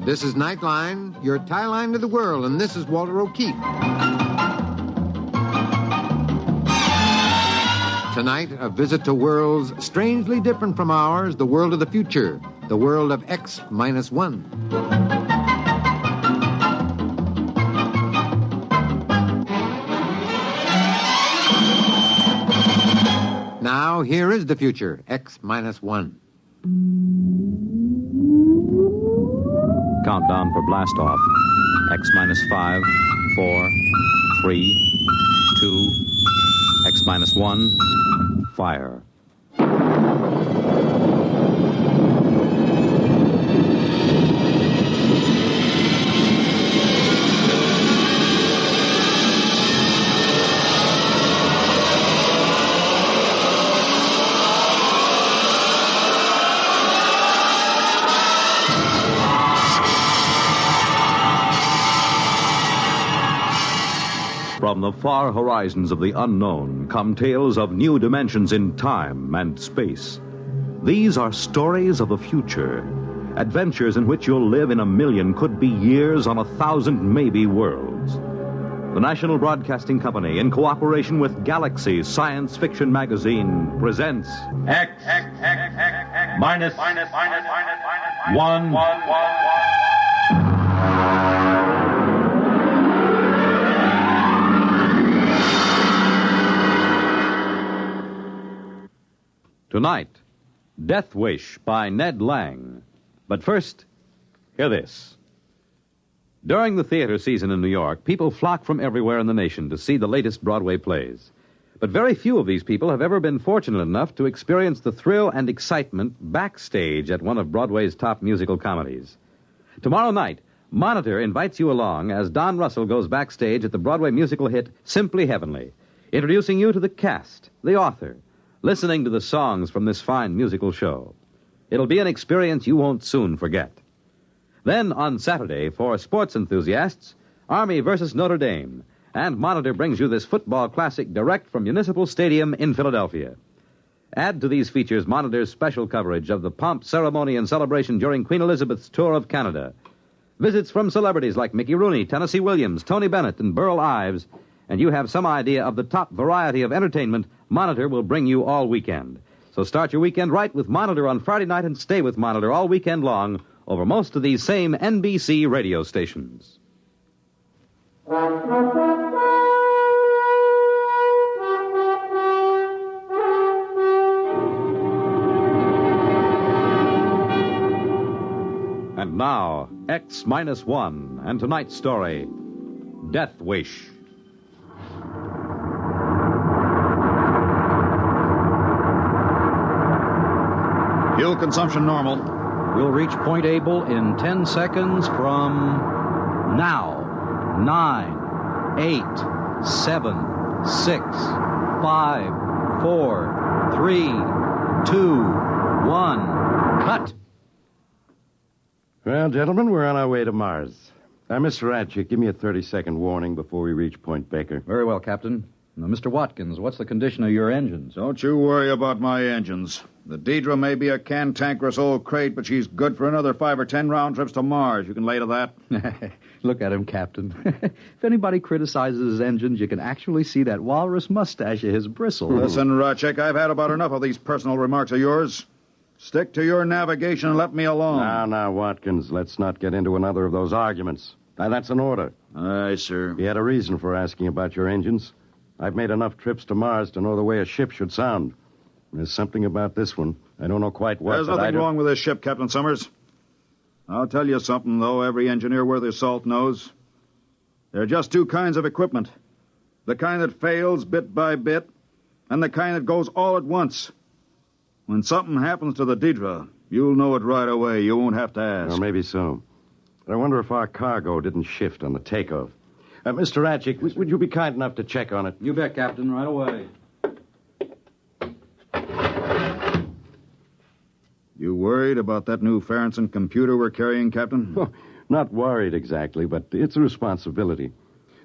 This is Nightline, your tie line to the world, and this is Walter O'Keefe. Tonight, a visit to worlds strangely different from ours, the world of the future, the world of X-1. Now, here is the future, X-1. Countdown for blast off. X-5, 4, 3, 2, X-1, fire. From the far horizons of the unknown come tales of new dimensions in time and space. These are stories of the future, adventures in which you'll live in a million, could be years, on 1,000 maybe worlds. The National Broadcasting Company, in cooperation with Galaxy Science Fiction Magazine, presents X minus 1. Tonight, Death Wish by Ned Lang. But first, hear this. During the theater season in New York, people flock from everywhere in the nation to see the latest Broadway plays. But very few of these people have ever been fortunate enough to experience the thrill and excitement backstage at one of Broadway's top musical comedies. Tomorrow night, Monitor invites you along as Don Russell goes backstage at the Broadway musical hit Simply Heavenly, introducing you to the cast, the author, listening to the songs from this fine musical show. It'll be an experience you won't soon forget. Then, on Saturday, for sports enthusiasts, Army versus Notre Dame, and Monitor brings you this football classic direct from Municipal Stadium in Philadelphia. Add to these features Monitor's special coverage of the pomp, ceremony, and celebration during Queen Elizabeth's tour of Canada. Visits from celebrities like Mickey Rooney, Tennessee Williams, Tony Bennett, and Burl Ives, and you have some idea of the top variety of entertainment Monitor will bring you all weekend. So start your weekend right with Monitor on Friday night and stay with Monitor all weekend long over most of these same NBC radio stations. And now, X-1, and tonight's story, Death Wish. Fuel consumption normal. We'll reach Point Able in 10 seconds from now. 9, 8, 7, 6, 5, 4, 3, 2, 1. Cut! Well, gentlemen, we're on our way to Mars. Mr. Ratchett, give me a 30-second warning before we reach Point Baker. Very well, Captain. Now, Mr. Watkins, what's the condition of your engines? Don't you worry about my engines. The Deidre may be a cantankerous old crate, but she's good for another 5 or 10 round trips to Mars. You can lay to that. Look at him, Captain. If anybody criticizes his engines, you can actually see that walrus mustache of his bristle. Listen, Ratchett, I've had about enough of these personal remarks of yours. Stick to your navigation and let me alone. Now, Watkins, let's not get into another of those arguments. Now, that's an order. Aye, sir. You had a reason for asking about your engines. I've made enough trips to Mars to know the way a ship should sound. There's something about this one. I don't know quite what. There's nothing wrong with this ship, Captain Summers. I'll tell you something, though, every engineer worth his salt knows. There are just two kinds of equipment. The kind that fails bit by bit, and the kind that goes all at once. When something happens to the Deidre, you'll know it right away. You won't have to ask. Well, maybe so. But I wonder if our cargo didn't shift on the takeoff. Mr. Ratchett, would you be kind enough to check on it? You bet, Captain, right away. You worried about that new Farrington computer we're carrying, Captain? Oh, not worried exactly, but it's a responsibility.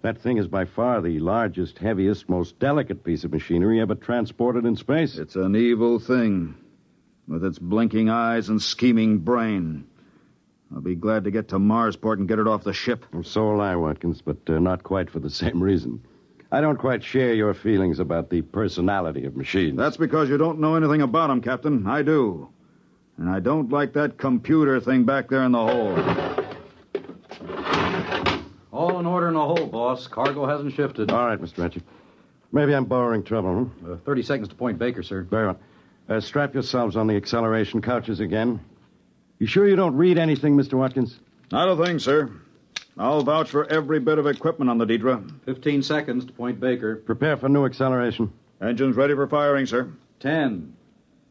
That thing is by far the largest, heaviest, most delicate piece of machinery ever transported in space. It's an evil thing, with its blinking eyes and scheming brain. I'll be glad to get to Marsport and get it off the ship. Well, so will I, Watkins, but not quite for the same reason. I don't quite share your feelings about the personality of machines. That's because you don't know anything about them, Captain. I do. And I don't like that computer thing back there in the hole. All in order in the hole, boss. Cargo hasn't shifted. All right, Mr. Ratchet. Maybe I'm borrowing trouble, 30 seconds to Point Baker, sir. Very well. Strap yourselves on the acceleration couches again. You sure you don't read anything, Mr. Watkins? Not a thing, sir. I'll vouch for every bit of equipment on the Deidre. 15 seconds to Point Baker. Prepare for new acceleration. Engines ready for firing, sir. 10,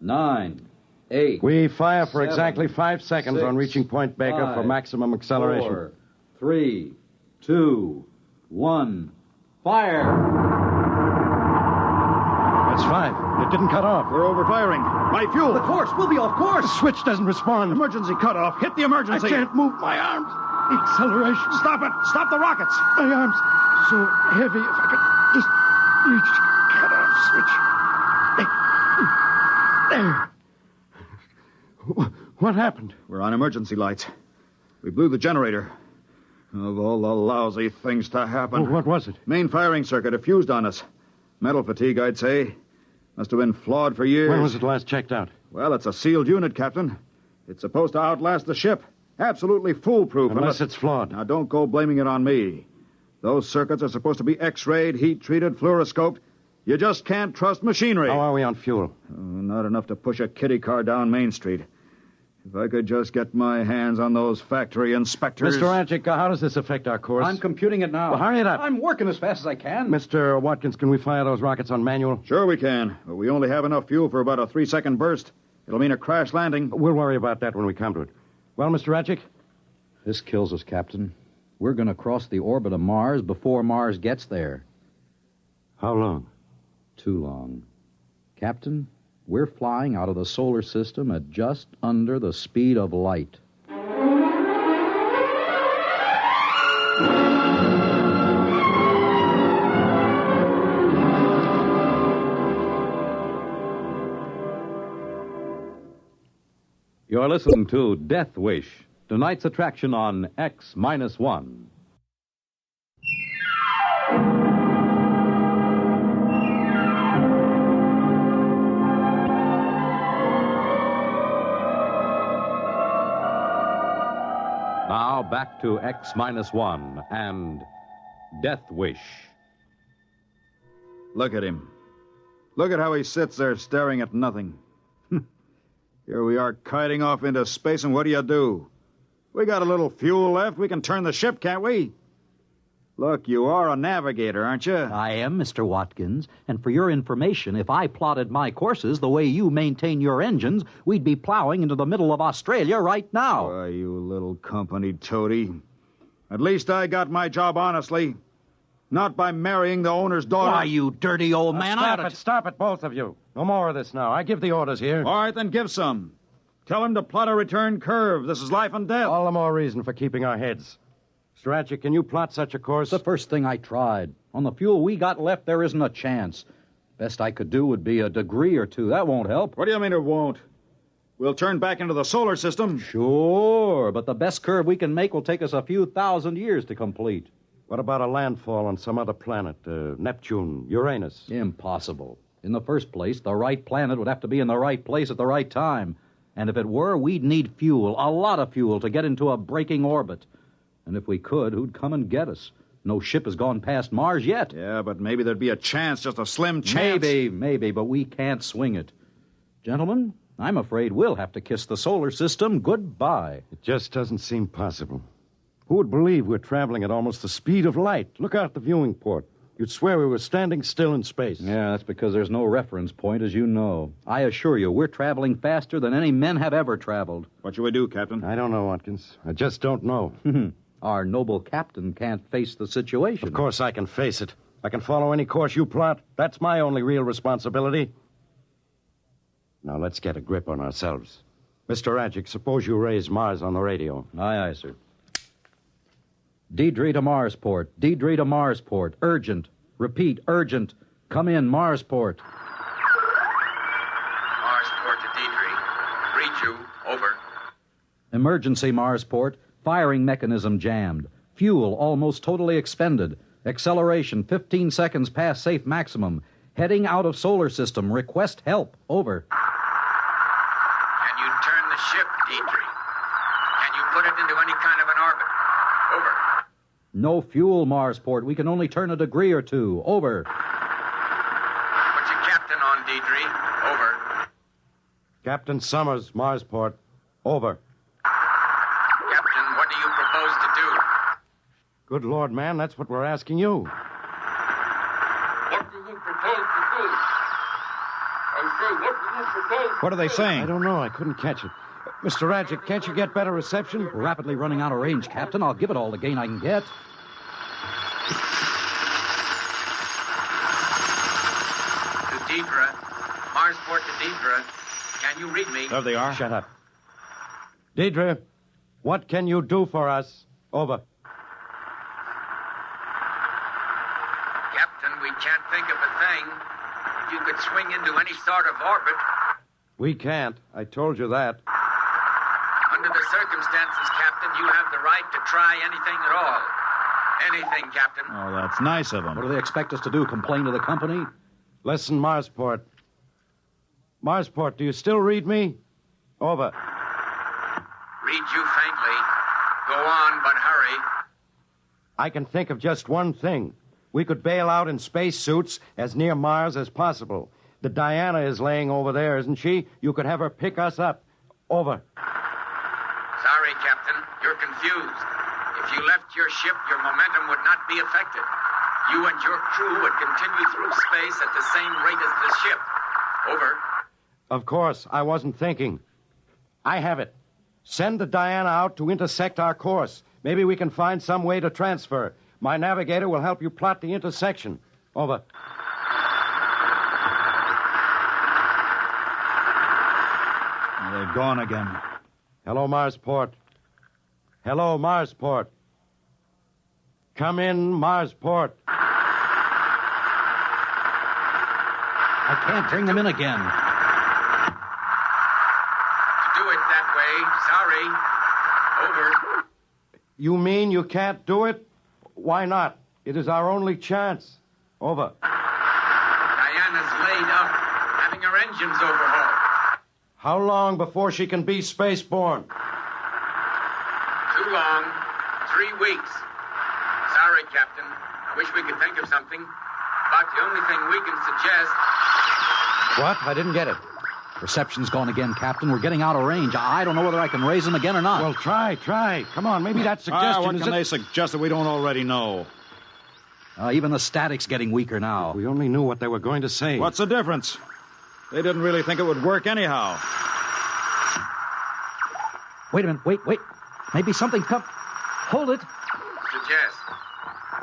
9, 8. We fire for 7, exactly 5 seconds 6, on reaching Point Baker 5, for maximum acceleration. 4, 3, 2, 1. Fire! That's 5. It didn't cut off. We're overfiring. My fuel. The course! We'll be off course! The switch doesn't respond. Emergency cutoff. Hit the emergency. I can't move my arms. The acceleration. Stop it. Stop the rockets. My arms so heavy. If I could just reach the cutoff switch. There. What happened? We're on emergency lights. We blew the generator. Of all the lousy things to happen. What was it? Main firing circuit. It fused on us. Metal fatigue, I'd say. Must have been flawed for years. When was it last checked out? Well, it's a sealed unit, Captain. It's supposed to outlast the ship. Absolutely foolproof. Unless it's flawed. Now, don't go blaming it on me. Those circuits are supposed to be X-rayed, heat-treated, fluoroscoped. You just can't trust machinery. How are we on fuel? Not enough to push a kiddie car down Main Street. If I could just get my hands on those factory inspectors... Mr. Ranchik, how does this affect our course? I'm computing it now. Well, hurry it up. I'm working as fast as I can. Mr. Watkins, can we fire those rockets on manual? Sure we can, but we only have enough fuel for about a 3-second burst. It'll mean a crash landing. We'll worry about that when we come to it. Well, Mr. Ranchik? This kills us, Captain. We're going to cross the orbit of Mars before Mars gets there. How long? Too long. Captain, we're flying out of the solar system at just under the speed of light. You're listening to Death Wish, tonight's attraction on X-1. Now back to X-1 and Death Wish. Look at him. Look at how he sits there staring at nothing. Here we are kiting off into space, and what do? We got a little fuel left. We can turn the ship, can't we? Look, you are a navigator, aren't you? I am, Mr. Watkins. And for your information, if I plotted my courses the way you maintain your engines, we'd be plowing into the middle of Australia right now. Why, you little company toady. At least I got my job honestly. Not by marrying the owner's daughter. Why, you dirty old man. Stop it, both of you. No more of this now. I give the orders here. All right, then give some. Tell him to plot a return curve. This is life and death. All the more reason for keeping our heads. Mr. Ratchet, can you plot such a course? It's the first thing I tried. On the fuel we got left, there isn't a chance. Best I could do would be a degree or two. That won't help. What do you mean it won't? We'll turn back into the solar system. Sure, but the best curve we can make will take us a few thousand years to complete. What about a landfall on some other planet? Neptune, Uranus? Impossible. In the first place, the right planet would have to be in the right place at the right time. And if it were, we'd need fuel, a lot of fuel, to get into a braking orbit. And if we could, who'd come and get us? No ship has gone past Mars yet. Yeah, but maybe there'd be a chance, just a slim chance. Maybe, but we can't swing it. Gentlemen, I'm afraid we'll have to kiss the solar system goodbye. It just doesn't seem possible. Who would believe we're traveling at almost the speed of light? Look out the viewing port. You'd swear we were standing still in space. Yeah, that's because there's no reference point, as you know. I assure you, we're traveling faster than any men have ever traveled. What should we do, Captain? I don't know, Watkins. I just don't know. Our noble captain can't face the situation. Of course I can face it. I can follow any course you plot. That's my only real responsibility. Now, let's get a grip on ourselves. Mr. Radjic, suppose you raise Mars on the radio. Aye, sir. Deidre to Marsport. Deidre to Marsport. Urgent. Repeat, urgent. Come in, Marsport. Marsport to Deidre. Read you. Over. Emergency Marsport. Firing mechanism jammed. Fuel almost totally expended. Acceleration 15 seconds past safe maximum. Heading out of solar system. Request help. Over. Can you turn the ship, Dietrich? Can you put it into any kind of an orbit? Over. No fuel, Marsport. We can only turn a degree or two. Over. Put your captain on, Dietrich. Over. Captain Summers, Marsport. Over. Captain, what do you propose to do? Good Lord, man, that's what we're asking you. What do you propose to do? I say, what do you propose? What are they saying? I don't know. I couldn't catch it. Mr. Radjic, can't you get better reception? We're rapidly running out of range, Captain. I'll give it all the gain I can get. To Deidre. Marsport to Deidre. Can you read me? There they are. Shut up. Deidre, what can you do for us? Over. Captain, we can't think of a thing. If you could swing into any sort of orbit. We can't. I told you that. Under the circumstances, Captain, you have the right to try anything at all. Anything, Captain. Oh, that's nice of What them. do they expect us to do? Complain to the company? Listen, Marsport. Marsport, do you still read me? Over. Read you faintly. Go on, but hurry. I can think of just one thing. We could bail out in spacesuits as near Mars as possible. The Diana is laying over there, isn't she? You could have her pick us up. Over. Sorry, Captain. You're confused. If you left your ship, your momentum would not be affected. You and your crew would continue through space at the same rate as the ship. Over. Of course, I wasn't thinking. I have it. Send the Diana out to intersect our course. Maybe we can find some way to transfer. My navigator will help you plot the intersection. Over. They've gone again. Hello, Marsport. Hello, Marsport. Come in, Marsport. I can't bring them in again. To do it that way, sorry. Over. You mean you can't do it? Why not? It is our only chance. Over. Diana's laid up, having her engines overhauled. How long before she can be spaceborne? Too long. 3 weeks. Sorry, Captain. I wish we could think of something. But the only thing we can suggest... What? I didn't get it. Reception's gone again, Captain. We're getting out of range. I don't know whether I can raise them again or not. Well, try. Come on, maybe that suggestion What is can it? they suggest that we don't already know? Even the static's getting weaker now. We only knew what they were going to say. What's the difference? They didn't really think it would work anyhow. Wait a minute. Wait. Maybe something come... Hold it. Suggest.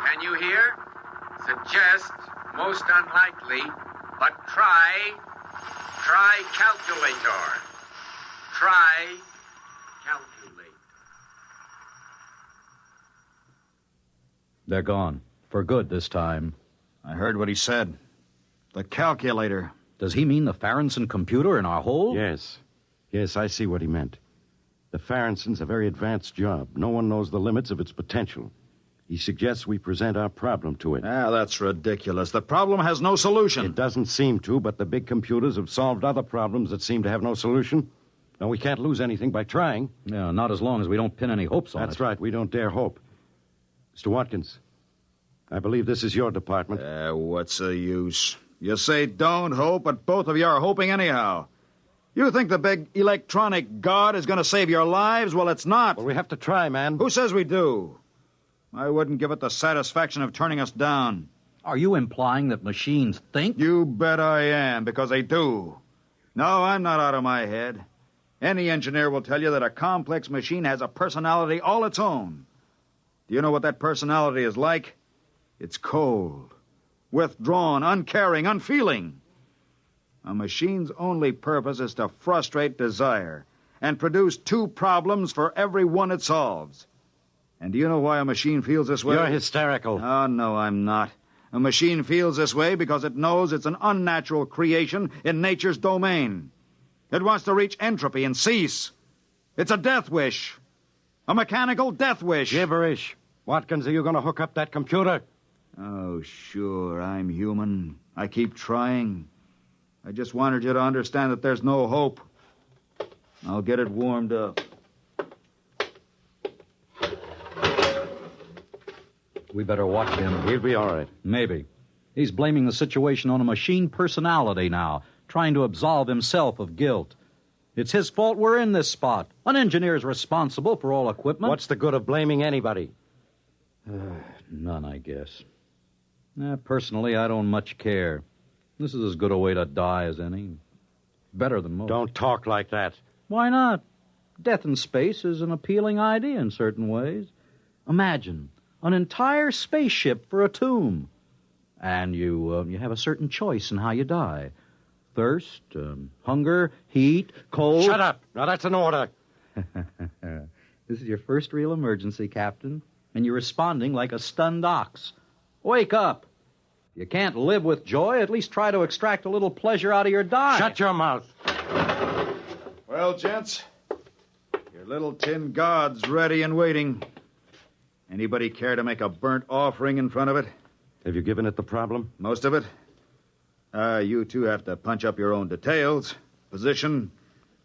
Can you hear? Suggest. Most unlikely. But try. Try calculator. Try calculate. They're gone. For good this time. I heard what he said. The calculator. Does he mean the Farronson computer in our hole? Yes, I see what he meant. The Farronson's a very advanced job. No one knows the limits of its potential. He suggests we present our problem to it. That's ridiculous. The problem has no solution. It doesn't seem to, but the big computers have solved other problems that seem to have no solution. Now, we can't lose anything by trying. Yeah, not as long as we don't pin any hopes on it. That's right. We don't dare hope. Mr. Watkins, I believe this is your department. What's the use? You say don't hope, but both of you are hoping anyhow. You think the big electronic god is going to save your lives? Well, it's not. Well, we have to try, man. Who says we do? I wouldn't give it the satisfaction of turning us down. Are you implying that machines think? You bet I am, because they do. No, I'm not out of my head. Any engineer will tell you that a complex machine has a personality all its own. Do you know what that personality is like? It's cold, withdrawn, uncaring, unfeeling. A machine's only purpose is to frustrate desire and produce two problems for every one it solves. And do you know why a machine feels this way? You're hysterical. Oh, no, I'm not. A machine feels this way because it knows it's an unnatural creation in nature's domain. It wants to reach entropy and cease. It's a death wish. A mechanical death wish. Gibberish. Watkins, are you going to hook up that computer? Oh, sure, I'm human. I keep trying. I just wanted you to understand that there's no hope. I'll get it warmed up. We better watch him. He'll be all right. Maybe. He's blaming the situation on a machine personality now, trying to absolve himself of guilt. It's his fault we're in this spot. An engineer's responsible for all equipment. What's the good of blaming anybody? None, I guess. Personally, I don't much care. This is as good a way to die as any. Better than most. Don't talk like that. Why not? Death in space is an appealing idea in certain ways. Imagine an entire spaceship for a tomb. And you have a certain choice in how you die. Thirst, hunger, heat, cold... Shut up! Now that's an order. This is your first real emergency, Captain. And you're responding like a stunned ox. Wake up! If you can't live with joy, at least try to extract a little pleasure out of your dying. Shut your mouth. Well, gents, your little tin god's ready and waiting. Anybody care to make a burnt offering in front of it? Have you given it the problem? Most of it. You two have to punch up your own details. Position,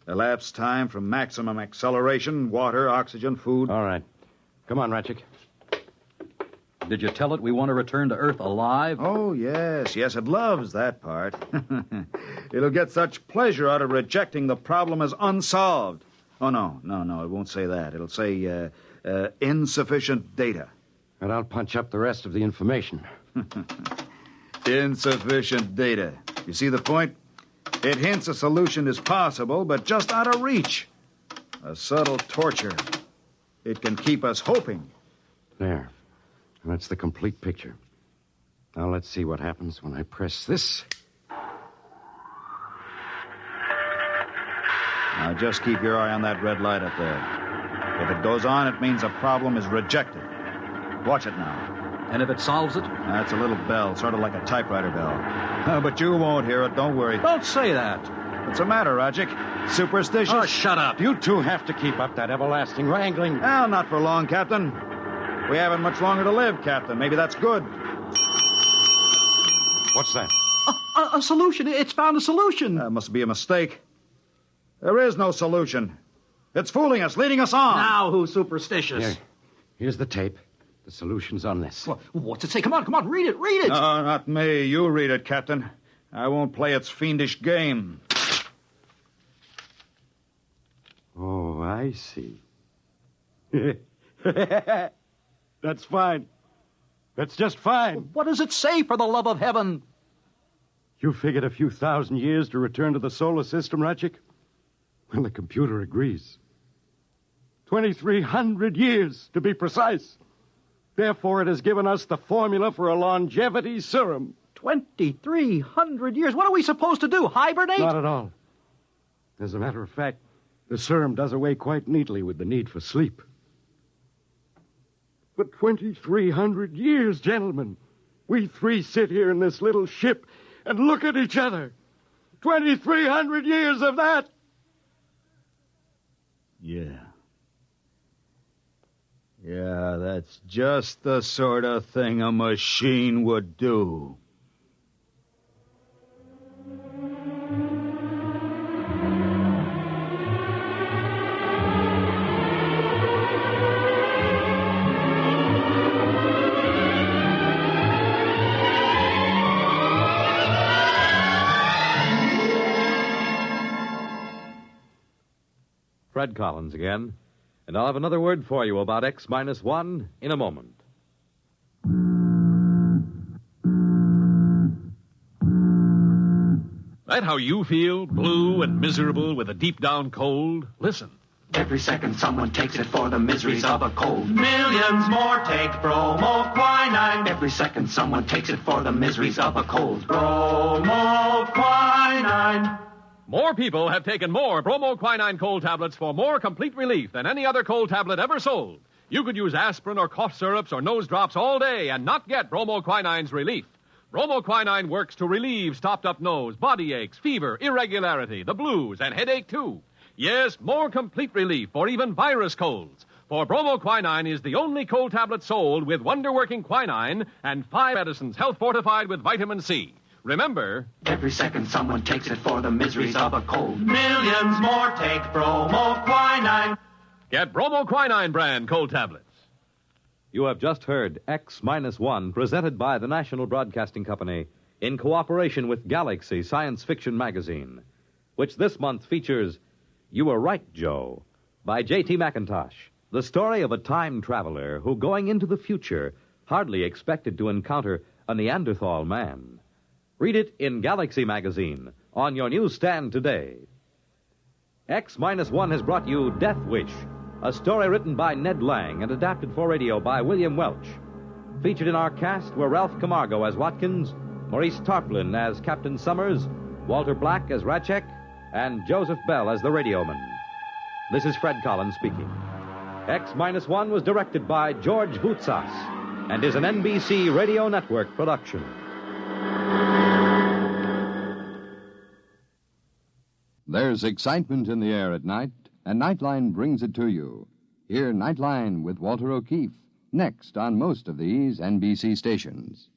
elapsed time from maximum acceleration, water, oxygen, food. All right. Come on, Ratchik. Did you tell it we want to return to Earth alive? Oh, yes. Yes, it loves that part. It'll get such pleasure out of rejecting the problem as unsolved. Oh, no, it won't say that. It'll say insufficient data. And I'll punch up the rest of the information. Insufficient data. You see the point? It hints a solution is possible, but just out of reach. A subtle torture. It can keep us hoping. There. That's the complete picture. Now let's see what happens when I press this. Now just keep your eye on that red light up there. If it goes on, it means a problem is rejected. Watch it now. And if it solves it? That's a little bell, sort of like a typewriter bell. But you won't hear it, don't worry. Don't say that. What's the matter, Rodgick? Superstitious? Oh, shut up. You two have to keep up that everlasting wrangling. Well, not for long, Captain. We haven't much longer to live, Captain. Maybe that's good. What's that? A solution. It's found a solution. That must be a mistake. There is no solution. It's fooling us, leading us on. Now who's superstitious? Here's the tape. The solution's on this. Well, what's it say? Come on, read it. No, not me. You read it, Captain. I won't play its fiendish game. Oh, I see. That's fine. That's just fine. What does it say, for the love of heaven? You figured a few thousand years to return to the solar system, Ratchik? Well, the computer agrees. 2,300 years, to be precise. Therefore, it has given us the formula for a longevity serum. 2,300 years? What are we supposed to do, hibernate? Not at all. As a matter of fact, the serum does away quite neatly with the need for sleep. For 2,300 years, gentlemen, we three sit here in this little ship and look at each other. 2,300 years of that. Yeah, that's just the sort of thing a machine would do. Fred Collins again. And I'll have another word for you about X-1 in a moment. That how you feel? Blue and miserable with a deep-down cold? Listen. Every second someone takes it for the miseries of a cold. Millions more take bromoquinine. Every second someone takes it for the miseries of a cold. Bromoquinine. More people have taken more bromoquinine cold tablets for more complete relief than any other cold tablet ever sold. You could use aspirin or cough syrups or nose drops all day and not get bromoquinine's relief. Bromoquinine works to relieve stopped-up nose, body aches, fever, irregularity, the blues, and headache, too. Yes, more complete relief for even virus colds. For bromoquinine is the only cold tablet sold with wonder-working quinine and 5 medicines health fortified with vitamin C. Remember, every second someone takes it for the miseries of a cold. Millions more take bromoquinine. Get bromoquinine brand cold tablets. You have just heard X-1, presented by the National Broadcasting Company in cooperation with Galaxy Science Fiction Magazine, which this month features You Were Right, Joe, by J.T. McIntosh, the story of a time traveler who, going into the future, hardly expected to encounter a Neanderthal man. Read it in Galaxy Magazine on your newsstand today. X-1 has brought you Death Wish, a story written by Ned Lang and adapted for radio by William Welch. Featured in our cast were Ralph Camargo as Watkins, Maurice Tarplin as Captain Summers, Walter Black as Ratchek, and Joseph Bell as the radioman. This is Fred Collins speaking. X-1 was directed by George Boutsas and is an NBC Radio Network production. There's excitement in the air at night, and Nightline brings it to you. Hear Nightline with Walter O'Keefe, next on most of these NBC stations.